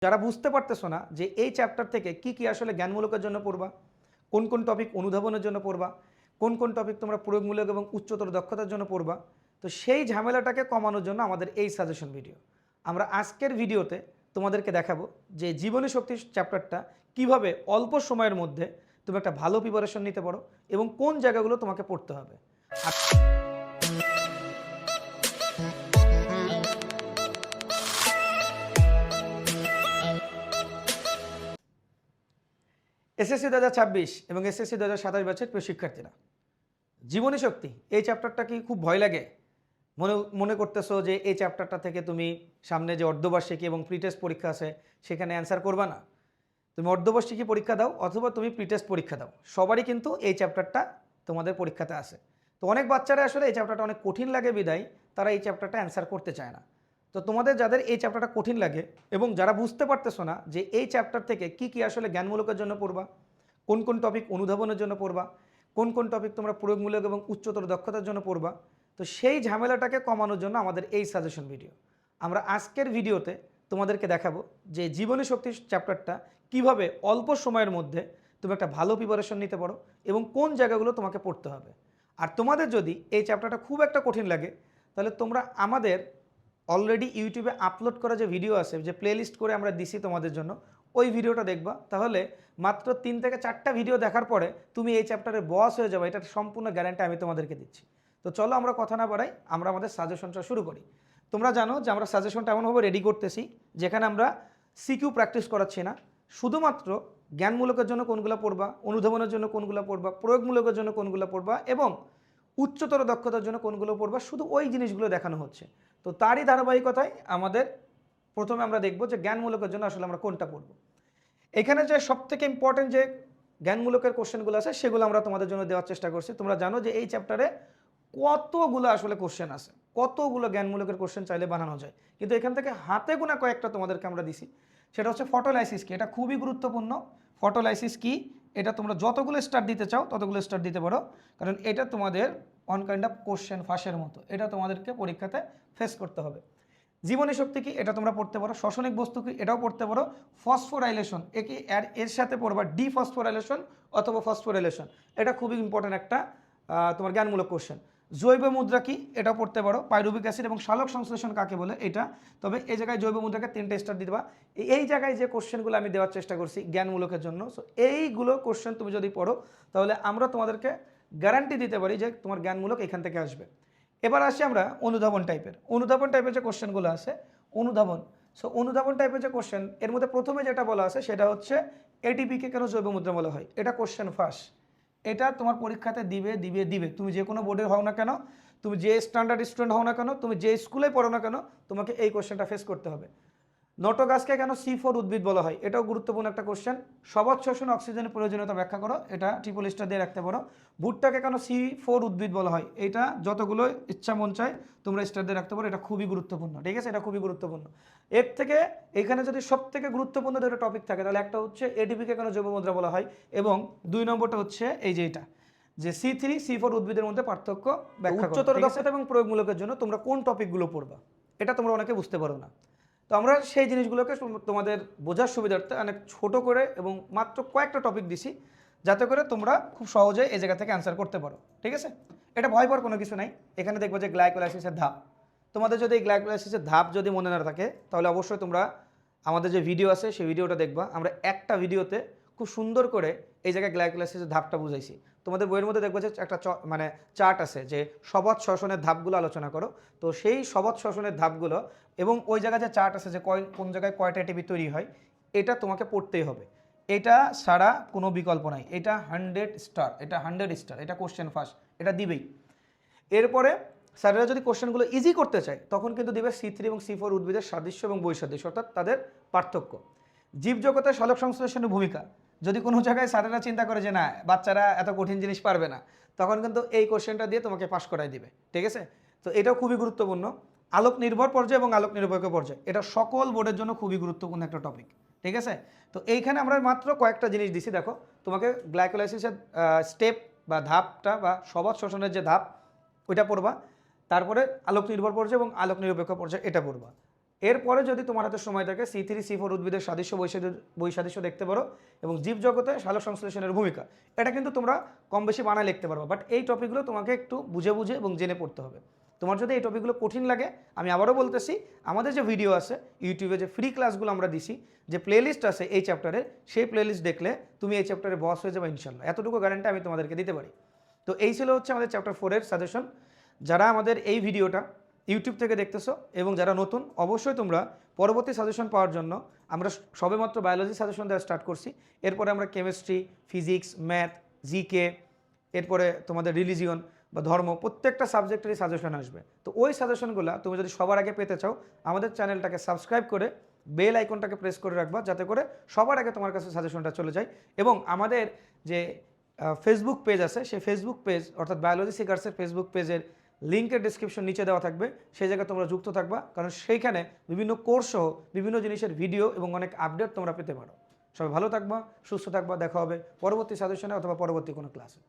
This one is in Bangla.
যারা বুঝতে পারতেছো না যে এই চ্যাপ্টার থেকে কি আসলে জ্ঞানমূলকের জন্য পড়বা, কোন কোন টপিক অনুধাবনের জন্য পড়বা, কোন কোন টপিক তোমরা প্রয়োগমূলক এবং উচ্চতর দক্ষতার জন্য পড়বা, তো সেই ঝামেলাটাকে কমানোর জন্য আমাদের এই সাজেশন ভিডিও। আমরা আজকের ভিডিওতে তোমাদেরকে দেখাবো যে জীবনী শক্তি চ্যাপ্টারটা কিভাবে অল্প সময়ের মধ্যে তুমি একটা ভালো প্রিপারেশন নিতে পারো এবং কোন জায়গাগুলো তোমাকে পড়তে হবে। এসএসসি 2026 এবং এসএসসি 2027 ব্যাচের প্রিয় শিক্ষার্থীরা, জীবনী শক্তি এই চ্যাপ্টারটা কি খুব ভয় লাগে? মনে করতেছো যে এই চ্যাপ্টারটা থেকে তুমি সামনে যে অর্ধবার্ষিকী এবং প্রিটেস্ট পরীক্ষা আছে সেখানে অ্যান্সার করবা না। তুমি অর্ধবার্ষিকী পরীক্ষা দাও অথবা তুমি প্রিটেস্ট পরীক্ষা দাও, সবারই কিন্তু এই চ্যাপ্টারটা তোমাদের পরীক্ষাতে আসে। তো অনেক বাচ্চারা আসলে এই চ্যাপ্টারটা অনেক কঠিন লাগে বিদায় তারা এই চ্যাপ্টারটা অ্যান্সার করতে চায় না। তো তোমাদের যাদের এই চ্যাপ্টারটা কঠিন লাগে এবং যারা বুঝতে পারতেছো না যে এই চ্যাপ্টার থেকে কি আসলে জ্ঞানমূলকের জন্য পড়বা, কোন কোন টপিক অনুধাবনের জন্য পড়বা, কোন কোন টপিক তোমরা প্রয়োগমূলক এবং উচ্চতর দক্ষতার জন্য পড়বা, তো সেই ঝামেলাটাকে কমানোর জন্য আমাদের এই সাজেশন ভিডিও। আমরা আজকের ভিডিওতে তোমাদেরকে দেখাবো যে জীবনী শক্তি চ্যাপ্টারটা কিভাবে অল্প সময়ের মধ্যে তুমি একটা ভালো প্রিপারেশন নিতে পারো এবং কোন জায়গাগুলো তোমাকে পড়তে হবে। আর তোমাদের যদি এই চ্যাপ্টারটা খুব একটা কঠিন লাগে তাহলে তোমরা আমাদের অলরেডি ইউটিউবে আপলোড করা যে ভিডিও আছে, যে প্লেলিস্ট করে আমরা দিছি তোমাদের জন্য, ওই ভিডিওটা দেখবা। তাহলে মাত্র 3 থেকে 4টা ভিডিও দেখার পরে তুমি এই চ্যাপ্টারের বস হয়ে যাবে, এটার সম্পূর্ণ গ্যারান্টি আমি তোমাদেরকে দিচ্ছি। তো চলো আমরা কথা না বাড়াই, আমরা আমাদের সাজেশনটা শুরু করি। তোমরা জানো যে আমরা সাজেশনটা এমনভাবে রেডি করতেছি যেখানে আমরা সিকিউ প্র্যাকটিস করাচ্ছি না, শুধুমাত্র জ্ঞানমূলকের জন্য কোনগুলো পড়বা, অনুধাবনের জন্য কোনগুলো পড়বা, প্রয়োগমূলকের জন্য কোনগুলো পড়বা এবং উচ্চতর দক্ষতার জন্য কোনগুলো পড়বা, শুধু ওই জিনিসগুলো দেখানো হচ্ছে। তো তারই ধারাবাহিকতায় আমাদের প্রথমে আমরা দেখব যে জ্ঞানমূলকের জন্য আসলে আমরা কোনটা পড়ব। এখানে যে সবথেকে ইম্পর্টেন্ট যে জ্ঞানমূলকের কোশ্চেনগুলো আছে সেগুলো আমরা তোমাদের জন্য দেওয়ার চেষ্টা করছি। তোমরা জানো যে এই চ্যাপ্টারে কতগুলো আসলে কোশ্চেন আছে, কতগুলো জ্ঞানমূলকের কোশ্চেন চাইলে বানানো যায়, কিন্তু এখান থেকে হাতে গোনা কয়েকটা তোমাদেরকে আমরা দিছি। সেটা হচ্ছে ফটোলাইসিস কি, এটা খুবই গুরুত্বপূর্ণ। ফটোলাইসিস কি এটা তোমরা যতগুলো স্টার দিতে চাও ততগুলো স্টার দিতে পারো, কারণ এটা তোমাদের অন কাইন্ড অফ কোশ্চেন ফাঁসের মতো, এটা তোমাদেরকে পরীক্ষাতে ফেস করতে হবে। জীবনী শক্তি কি এটা তোমরা পড়তে পারো, শ্বসনিক বস্তু কি এটাও পড়তে পারো, ফসফোরাইলেশন একে এর সাথে পড়বা ডিফসফোরাইলেশন অথবা ফসফোরাইলেশন, এটা খুবই ইম্পর্টেন্ট একটা তোমার জ্ঞানমূলক কোশ্চেন। জৈব মুদ্রা কি এটাও পড়তে পারো, পাইরুবিক অ্যাসিড এবং সালোক সংশ্লেষণ কাকে বলে এটা। তবে এই জায়গায় জৈব মুদ্রাকে 3টে স্টার দিবা। এই জায়গায় যে কোশ্চেনগুলো আমি দেওয়ার চেষ্টা করছি জ্ঞানমূলকের জন্য, সো এইগুলো কোশ্চেন তুমি যদি পড়ো তাহলে আমরা তোমাদেরকে গ্যারান্টি দিতে পারি যে তোমার জ্ঞানমূলক এখান থেকে আসবে। এবার আসি আমরা অনুধাবন টাইপের যে কোশ্চেনগুলো আছে, অনুধাবন টাইপের যে কোশ্চেন, এর মধ্যে প্রথমে যেটা বলা আছে সেটা হচ্ছে এটিপিকে কেন জৈব মুদ্রা বলা হয়, এটা কোশ্চেন ফার্স্ট। এটা তোমার পরীক্ষাতে দিবে। তুমি যে কোনো বোর্ডের হও না কেন, তুমি যে স্ট্যান্ডার্ড স্টুডেন্ট হও না কেন, তুমি যে স্কুলে পড়ো না কেন, তোমাকে এই কোশ্চেনটা ফেস করতে হবে। নটো গাছকে কেন C4 উদ্ভিদ বলা হয়, এটাও গুরুত্বপূর্ণ একটা কোশ্চেন। সবজ শ্বসন অক্সিজেনের প্রয়োজনীয়তা ব্যাখ্যা করো, এটা ট্রিপল স্টার দিয়ে রাখতে পারো। ভুট্টাকে কেন C4 উদ্ভিদ বলা হয়, এটা যতগুলো ইচ্ছা মন চায় তোমরা স্টার দিয়ে রাখতে পারো, এটা খুবই গুরুত্বপূর্ণ। ঠিক আছে, এটা খুবই গুরুত্বপূর্ণ। এর থেকে এখানে যদি সব থেকে গুরুত্বপূর্ণ দুটো টপিক থাকে তাহলে একটা হচ্ছে এটিপিকে কেন জৈব মুদ্রা বলা হয় এবং 2 নম্বরটা হচ্ছে এই যে এটা যে C3 C4 উদ্ভিদের মধ্যে পার্থক্য ব্যাখ্যা করো। উচ্চতর দক্ষতা এবং প্রয়োগমূলকের জন্য তোমরা কোন টপিকগুলো পড়বা এটা তোমরা অনেকে বুঝতে পারো না। তো আমরা সেই জিনিসগুলোকে তোমাদের বোঝার সুবিধার্থে অনেক ছোট করে এবং মাত্র কয়েকটা টপিক দিছি, যাতে করে তোমরা খুব সহজে এই জায়গা থেকে অ্যান্সার করতে পারো। ঠিক আছে, এটা ভয় পাওয়ার কোনো কিছু নাই। এখানে দেখবো যে গ্লাইকোলাইসিসের ধাপ, তোমাদের যদি এই গ্লাইকোলাইসিসের ধাপ যদি মনে না থাকে তাহলে অবশ্যই তোমরা আমাদের যে ভিডিও আছে সেই ভিডিওটা দেখবা। আমরা একটা ভিডিওতে খুব সুন্দর করে এই জায়গায় গ্লাইকোলাইসিসের ধাপটা বুঝাইছি। তোমাদের বইয়ের মধ্যে দেখবো যে একটা মানে চার্ট আছে যে সবজ শ্বসনের ধাপগুলো আলোচনা করো, তো সেই সবজ শ্বসনের ধাপগুলো এবং ওই জায়গায় যে চার্ট আছে যে কোন জায়গায় কয়টা এটিপি তৈরি হয়, এটা তোমাকে পড়তেই হবে। এটা ছাড়া কোনো বিকল্প নাই, এটা 100 স্টার, এটা কোশ্চেন ফার্স্ট, এটা দিবেই। এরপরে স্যারেরা যদি কোশ্চেনগুলো ইজি করতে চায় তখন কিন্তু দিবে C3 এবং C4 উদ্ভিদের সাদৃশ্য এবং বৈসাদৃশ্য, অর্থাৎ তাদের পার্থক্য। জীবজগতের সালোক সংশ্লেষণের ভূমিকা, যদি কোনো জায়গায় স্যারেরা চিন্তা করে যে না বাচ্চারা এত কঠিন জিনিস পারবে না, তখন কিন্তু এই কোশ্চেনটা দিয়ে তোমাকে পাস করাই দিবে। ঠিক আছে, তো এটাও খুবই গুরুত্বপূর্ণ। আলোক নির্ভর পর্যায় এবং আলোক নিরপেক্ষ পর্যায়, এটা সকল বোর্ডের জন্য খুবই গুরুত্বপূর্ণ একটা টপিক। ঠিক আছে, তো এইখানে আমরা মাত্র কয়েকটা জিনিস দিছি। দেখো, তোমাকে গ্লাইকোলাইসিসের স্টেপ বা ধাপটা বা সবজ শ্বসনের যে ধাপ ওইটা পড়বা, তারপরে আলোক নির্ভর পর্যায় এবং আলোক নিরপেক্ষ পর্যায় এটা পড়বা। এরপরে যদি তোমার হাতে সময় থাকে C3 C4 উদ্ভিদের সাদৃশ্য বৈসাদৃশ্য দেখতে পারো এবং জীবজগতে সালোক সংশ্লেষণের ভূমিকা, এটা কিন্তু তোমরা কম বেশি বানায় লিখতে পারো। বাট এই টপিকগুলো তোমাকে একটু বুঝে বুঝে এবং জেনে পড়তে হবে। তোমার যদি এই টপিকগুলো কঠিন লাগে, আমি আবারও বলতেছি, আমাদের যে ভিডিও আছে ইউটিউবে, যে ফ্রি ক্লাসগুলো আমরা দিছি, যে প্লেলিস্ট আছে এই চ্যাপ্টারের, সেই প্লেলিস্ট দেখলে তুমি এই চ্যাপ্টারে বস হয়ে যাবে ইনশাল্লাহ, এতটুকু গ্যারান্টি আমি তোমাদেরকে দিতে পারি। তো এই ছিল হচ্ছে আমাদের চ্যাপ্টার 4-এর সাজেশন। যারা আমাদের এই ভিডিওটা ইউটিউব থেকে দেখতেছো এবং যারা নতুন, অবশ্যই তোমরা পরবর্তী সাজেশন পাওয়ার জন্য, আমরা সবেমাত্র বায়োলজি সাজেশন দেওয়া স্টার্ট করছি, এরপরে আমরা কেমিস্ট্রি, ফিজিক্স, ম্যাথ, জিকে, এরপরে তোমাদের রিলিজিয়ন বা ধর্ম, প্রত্যেকটা সাবজেক্টেরই সাজেশন আসবে। তো ওই সাজেশনগুলো তুমি যদি সবার আগে পেতে চাও, আমাদের চ্যানেলটাকে সাবস্ক্রাইব করে বেল আইকনটাকে প্রেস করে রাখবা, যাতে করে সবার আগে তোমার কাছে সাজেশনটা চলে যায়। এবং আমাদের যে ফেসবুক পেজ আছে, সেই ফেসবুক পেজ অর্থাৎ বায়োলজি সিকার্সের ফেসবুক পেজের লিঙ্কের ডিসক্রিপশন নিচে দেওয়া থাকবে, সেই জায়গায় তোমরা যুক্ত থাকবা, কারণ সেইখানে বিভিন্ন কোর্স সহ বিভিন্ন জিনিসের ভিডিও এবং অনেক আপডেট তোমরা পেতে পারো। সবাই ভালো থাকবা, সুস্থ থাকবা, দেখা হবে পরবর্তী সাজেশনে অথবা পরবর্তী কোনো ক্লাসে।